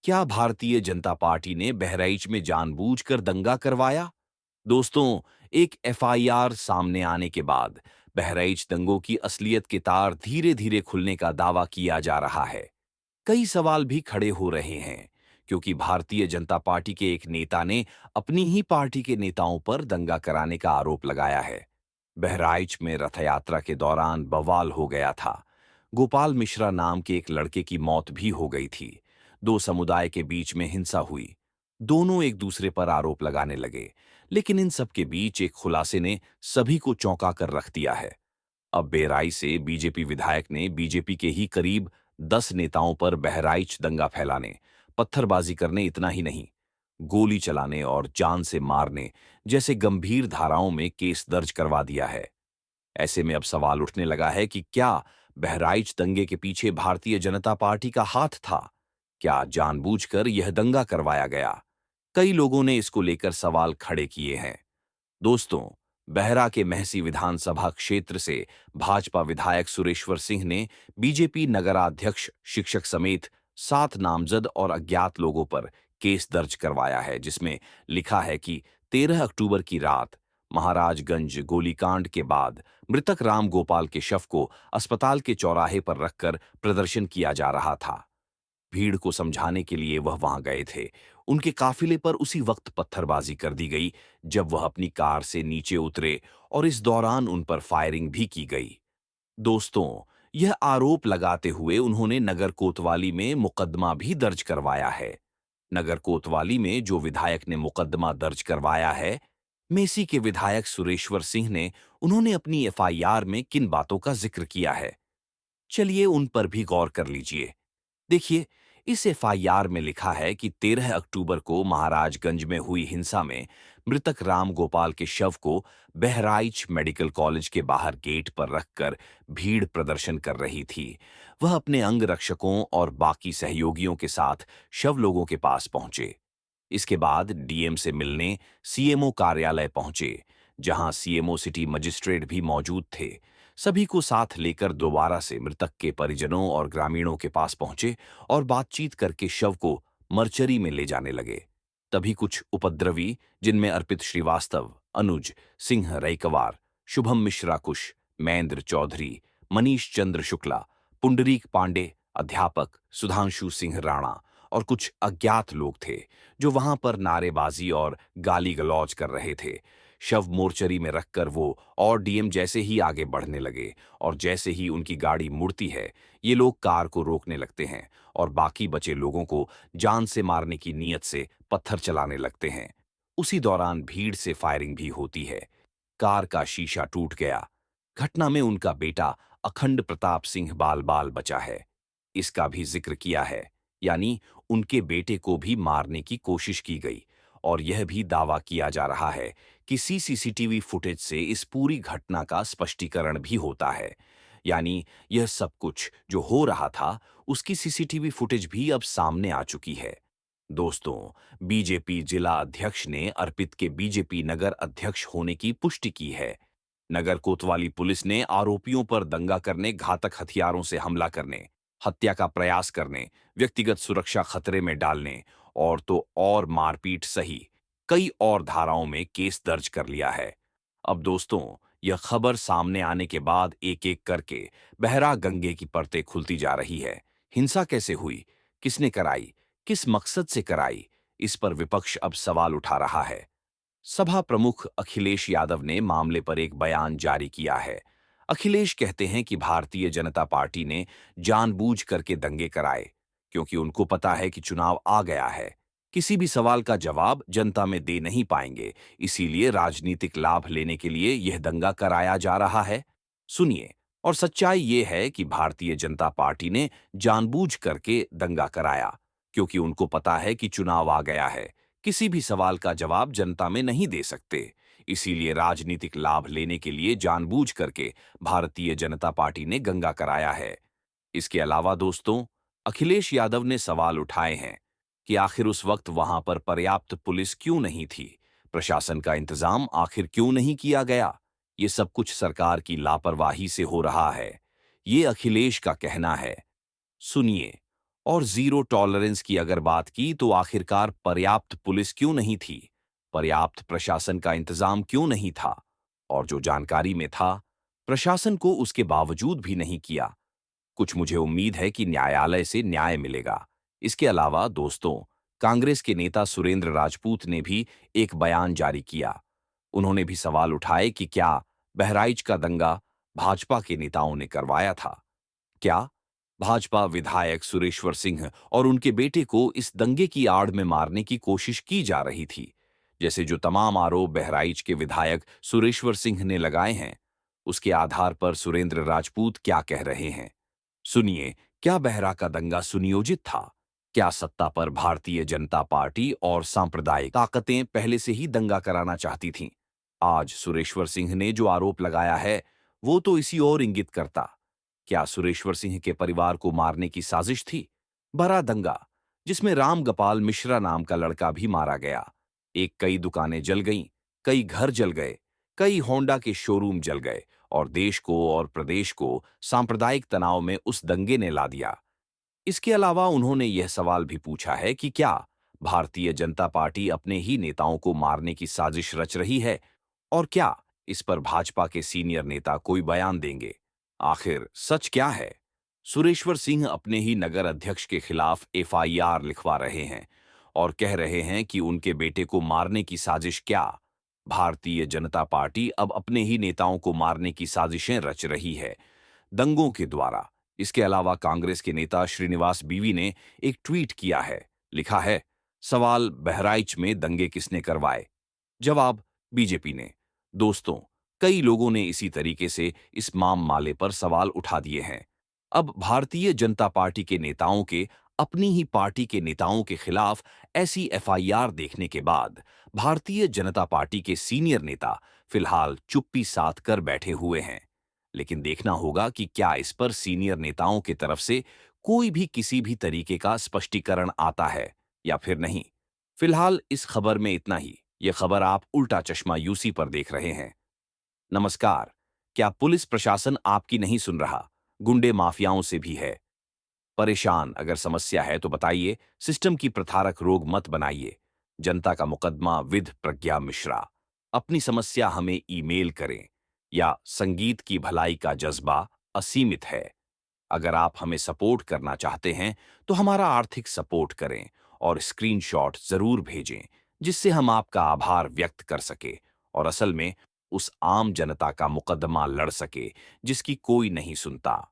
क्या भारतीय जनता पार्टी ने बहराइच में जानबूझकर दंगा करवाया? दोस्तों, एक एफआईआर सामने आने के बाद बहराइच दंगों की असलियत के तार धीरे-धीरे खुलने का दावा किया जा रहा है। कई सवाल भी खड़े हो रहे हैं, क्योंकि भारतीय जनता पार्टी के एक नेता ने अपनी ही पार्टी के नेताओं पर दंगा कराने का आरोप लगाया है। बहराइच में रथ यात्रा के दौरान बवाल हो गया था। गोपाल मिश्रा नाम के एक लड़के की मौत भी हो गई थी। दो समुदाय के बीच में हिंसा हुई। दोनों एक दूसरे पर आरोप लगाने लगे, लेकिन इन सब के बीच एक खुलासे ने सभी को चौंका कर रख दिया है। अब बेराई से बीजेपी विधायक ने बीजेपी के ही करीब 10 नेताओं पर बहराइच दंगा फैलाने, पत्थरबाजी करने इतना ही नहीं, गोली चलाने और जान से मारने जैसे गंभीर धाराओं में केस दर्ज करवा दिया है। ऐसे में अब सवाल उठने लगा है कि क्या बहराइच दंगे के पीछे भारतीय जनता पार्टी का हाथ था? क्या जानबूझकर यह दंगा करवाया गया? कई लोगों ने इसको लेकर सवाल खड़े किए हैं। दोस्तों, बहरा के महसी विधानसभा क्षेत्र से भाजपा विधायक सुरेश्वर सिंह ने बीजेपी नगराध्यक्ष शिक्षक समेत 7 नामजद और अज्ञात लोगों पर केस दर्ज करवाया है, जिसमें लिखा है कि 13 अक्टूबर की रात महाराजगंज गोलीकांड के बाद मृतक राम गोपाल के शव को अस्पताल के चौराहे पर रखकर प्रदर्शन किया जा रहा था। भीड़ को समझाने के लिए वह वहां गए थे। उनके काफिले पर उसी वक्त पत्थरबाजी कर दी गई जब वह अपनी कार से नीचे उतरे और इस दौरान उन पर फायरिंग भी की गई। दोस्तों, यह आरोप लगाते हुए उन्होंने नगर कोतवाली में मुकदमा भी दर्ज करवाया है। नगर कोतवाली में जो विधायक ने मुकदमा दर्ज करवाया है, मेसी के विधायक सुरेश्वर सिंह ने, उन्होंने अपनी एफआईआर में किन बातों का जिक्र किया है, चलिए उन पर भी गौर कर लीजिए। देखिए, इस एफआईआर में लिखा है कि 13 अक्टूबर को महाराजगंज में हुई हिंसा में मृतक राम गोपाल के शव को बहराइच मेडिकल कॉलेज के बाहर गेट पर रखकर भीड़ प्रदर्शन कर रही थी। वह अपने अंगरक्षकों और बाकी सहयोगियों के साथ शव लोगों के पास पहुंचे। इसके बाद डीएम से मिलने सीएमओ कार्यालय पहुंचे, जहां सीएमओ सिटी मजिस्ट्रेट भी मौजूद थे। सभी को साथ लेकर दोबारा से मृतक के परिजनों और ग्रामीणों के पास पहुंचे और बातचीत करके शव को मर्चरी में ले जाने लगे। तभी कुछ उपद्रवी, जिनमें अर्पित श्रीवास्तव, अनुज सिंह रैकवार, शुभम मिश्रा कुश, महेंद्र चौधरी, मनीष चंद्र शुक्ला, पुंडरीक पांडे, अध्यापक सुधांशु सिंह राणा और कुछ अज्ञात लोग थे, जो वहां पर नारेबाजी और गाली गलौज कर रहे थे। शव मोर्चरी में रखकर वो और डीएम जैसे ही आगे बढ़ने लगे और जैसे ही उनकी गाड़ी मुड़ती है, ये लोग कार को रोकने लगते हैं और बाकी बचे लोगों को जान से मारने की नीयत से पत्थर चलाने लगते हैं। उसी दौरान भीड़ से फायरिंग भी होती है। कार का शीशा टूट गया। घटना में उनका बेटा अखंड प्रताप सिंह बाल बाल बचा है, इसका भी जिक्र किया है। यानी उनके बेटे को भी मारने की कोशिश की गई और यह भी दावा किया जा रहा है कि सीसीटीवी फुटेज से इस पूरी घटना का स्पष्टीकरण भी होता है। यानी यह सब कुछ जो हो रहा था, उसकी सीसीटीवी फुटेज भी अब सामने आ चुकी है। दोस्तों, बीजेपी जिला अध्यक्ष ने अर्पित के बीजेपी नगर अध्यक्ष होने की पुष्टि की है। नगर कोतवाली पुलिस ने आरोपियों पर दंगा करने, घातक हथियारों से हमला करने, हत्या का प्रयास करने, व्यक्तिगत सुरक्षा खतरे में डालने और तो और मारपीट सही कई और धाराओं में केस दर्ज कर लिया है। अब दोस्तों, यह खबर सामने आने के बाद एक-एक करके बहरा गंगे की परतें खुलती जा रही है। हिंसा कैसे हुई? किसने कराई? किस मकसद से कराई? इस पर विपक्ष अब सवाल उठा रहा है। सभा प्रमुख अखिलेश यादव ने मामले पर एक बयान जारी किया है। अखिलेश कहते हैं कि भारतीय जनता पार्टी ने जानबूझ करके दंगे कराए, क्योंकि उनको पता है कि चुनाव आ गया है। किसी भी सवाल का जवाब जनता में दे नहीं पाएंगे, इसीलिए राजनीतिक लाभ लेने के लिए यह दंगा कराया जा रहा है। सुनिए, और सच्चाई ये है कि भारतीय जनता पार्टी ने जानबूझ करके दंगा कराया, क्योंकि उनको पता है कि चुनाव आ गया है। किसी भी सवाल का जवाब जनता में नहीं दे सकते, इसीलिए राजनीतिक लाभ लेने के लिए जानबूझ करके भारतीय जनता पार्टी ने दंगा कराया है। इसके अलावा दोस्तों, अखिलेश यादव ने सवाल उठाए हैं कि आखिर उस वक्त वहां पर पर्याप्त पुलिस क्यों नहीं थी? प्रशासन का इंतजाम आखिर क्यों नहीं किया गया? ये सब कुछ सरकार की लापरवाही से हो रहा है, ये अखिलेश का कहना है। सुनिए, और जीरो टॉलरेंस की अगर बात की तो आखिरकार पर्याप्त पुलिस क्यों नहीं थी, पर्याप्त प्रशासन का इंतजाम क्यों नहीं था, और जो जानकारी में था प्रशासन को उसके बावजूद भी नहीं किया। कुछ मुझे उम्मीद है कि न्यायालय से न्याय मिलेगा। इसके अलावा दोस्तों, कांग्रेस के नेता सुरेंद्र राजपूत ने भी एक बयान जारी किया। उन्होंने भी सवाल उठाए कि क्या बहराइच का दंगा भाजपा के नेताओं ने करवाया था। क्या भाजपा विधायक सुरेश्वर सिंह और उनके बेटे को इस दंगे की आड़ में मारने की कोशिश की जा रही थी, जैसे जो तमाम आरोप बहराइच के विधायक सुरेश्वर सिंह ने लगाए हैं? उसके आधार पर सुरेंद्र राजपूत क्या कह रहे हैं, सुनिए। क्या बहरा का दंगा सुनियोजित था? क्या सत्ता पर भारतीय जनता पार्टी और सांप्रदायिक ताकतें पहले से ही दंगा कराना चाहती थीं? आज सुरेश्वर सिंह ने जो आरोप लगाया है, वो तो इसी ओर इंगित करता। क्या सुरेश्वर सिंह के परिवार को मारने की साजिश थी? बड़ा दंगा, जिसमें राम गोपाल मिश्रा नाम का लड़का भी मारा गया। एक कई दुकानें जल गईं, कई घर जल गए, कई होंडा के शोरूम जल गए, और देश को और प्रदेश को सांप्रदायिक तनाव में उस दंगे ने ला दिया। इसके अलावा उन्होंने यह सवाल भी पूछा है कि क्या भारतीय जनता पार्टी अपने ही नेताओं को मारने की साजिश रच रही है, और क्या इस पर भाजपा के सीनियर नेता कोई बयान देंगे? आखिर सच क्या है? सुरेश्वर सिंह अपने ही नगर अध्यक्ष के खिलाफ एफआईआर लिखवा रहे हैं और कह रहे हैं कि उनके बेटे को मारने की साजिश क्या? भारतीय जनता पार्टी अब अपने ही नेताओं को मारने की साजिशें रच रही है, दंगों के द्वारा। इसके अलावा कांग्रेस के नेता श्रीनिवास बीवी ने एक ट्वीट किया है। लिखा है, सवाल बहराइच में दंगे किसने करवाए? जवाब, बीजेपी ने। दोस्तों, कई लोगों ने इसी तरीके से इस मामले पर सवाल उठा दिए हैं। अब भारतीय जनता पार्टी के नेताओं के अपनी ही पार्टी के नेताओं के खिलाफ ऐसी एफआईआर देखने के बाद भारतीय जनता पार्टी के सीनियर नेता फिलहाल चुप्पी साध कर बैठे हुए हैं। लेकिन देखना होगा कि क्या इस पर सीनियर नेताओं की तरफ से कोई भी किसी भी तरीके का स्पष्टीकरण आता है या फिर नहीं। फिलहाल इस खबर में इतना ही। ये खबर आप उल्टा चश्मा यूसी पर देख रहे हैं। नमस्कार। क्या पुलिस प्रशासन आपकी नहीं सुन रहा? गुंडे माफियाओं से भी है परेशान? अगर समस्या है तो बताइए, सिस्टम की प्रतारक रोग मत बनाइए। जनता का मुकदमा विद प्रज्ञा मिश्रा। अपनी समस्या हमें ईमेल करें, या संगीत की भलाई का जज्बा असीमित है। अगर आप हमें सपोर्ट करना चाहते हैं तो हमारा आर्थिक सपोर्ट करें और स्क्रीनशॉट जरूर भेजें, जिससे हम आपका आभार व्यक्त कर सके और असल में उस आम जनता का मुकदमा लड़ सके जिसकी कोई नहीं सुनता।